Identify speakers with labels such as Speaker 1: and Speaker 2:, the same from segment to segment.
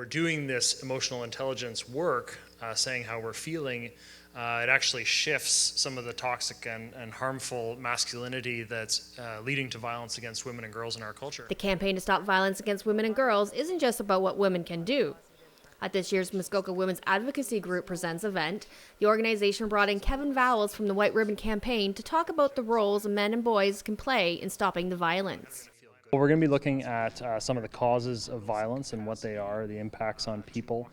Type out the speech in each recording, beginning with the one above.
Speaker 1: we're doing this emotional intelligence work, saying how we're feeling, it actually shifts some of the toxic and harmful masculinity that's leading to violence against women and girls in our culture.
Speaker 2: The campaign to stop violence against women and girls isn't just about what women can do. At this year's Muskoka Women's Advocacy Group Presents event, the organization brought in Kevin Vowles from the White Ribbon Campaign to talk about the roles men and boys can play in stopping the violence.
Speaker 3: Well, we're going to be looking at some of the causes of violence and what they are, the impacts on people,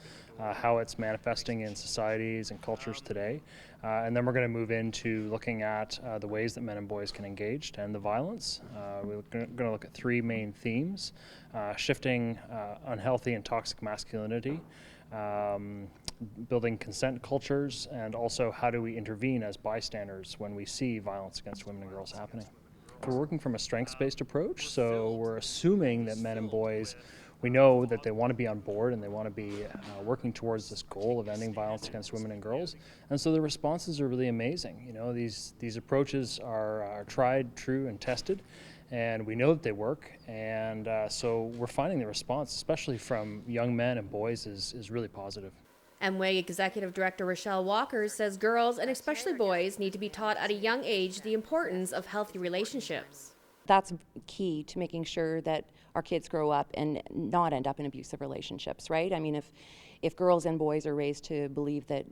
Speaker 3: how it's manifesting in societies and cultures today. And then we're going to move into looking at the ways that men and boys can engage to end the violence. We're going to look at three main themes: shifting unhealthy and toxic masculinity, building consent cultures, and also how do we intervene as bystanders when we see violence against women and girls happening. We're working from a strengths-based approach, so we're assuming that men and boys, we know that they want to be on board and they want to be working towards this goal of ending violence against women and girls. And so the responses are really amazing. You know, these approaches are tried, true, and tested, and we know that they work. And so we're finding the response, especially from young men and boys, is really positive.
Speaker 2: MWAG Executive Director Rachelle Walker says girls, and especially boys, need to be taught at a young age the importance of healthy relationships.
Speaker 4: That's key to making sure that our kids grow up and not end up in abusive relationships, right? I mean, if girls and boys are raised to believe that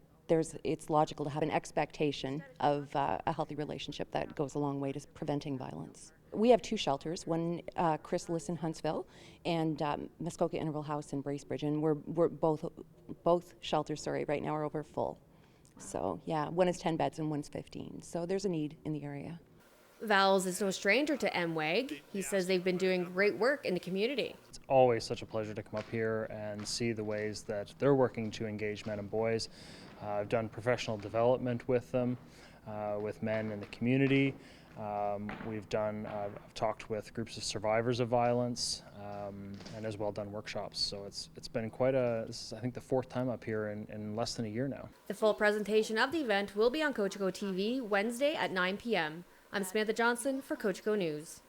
Speaker 4: it's logical to have an expectation of a healthy relationship, that goes a long way to preventing violence. We have two shelters, one Chrysalis in Huntsville and Muskoka Interval House in Bracebridge, and we're both shelters, right now are over full. So yeah, one is 10 beds and one's 15. So there's a need in the area.
Speaker 2: Vowles is no stranger to MWAG. He says they've been doing great work in the community.
Speaker 3: It's always such a pleasure to come up here and see the ways that they're working to engage men and boys. I've done professional development with them, with men in the community. I've talked with groups of survivors of violence, and as well done workshops. So it's been this is I think the fourth time up here in less than a year now.
Speaker 2: The full presentation of the event will be on Cogeco TV Wednesday at 9 p.m. I'm Samantha Johnson for Cogeco News.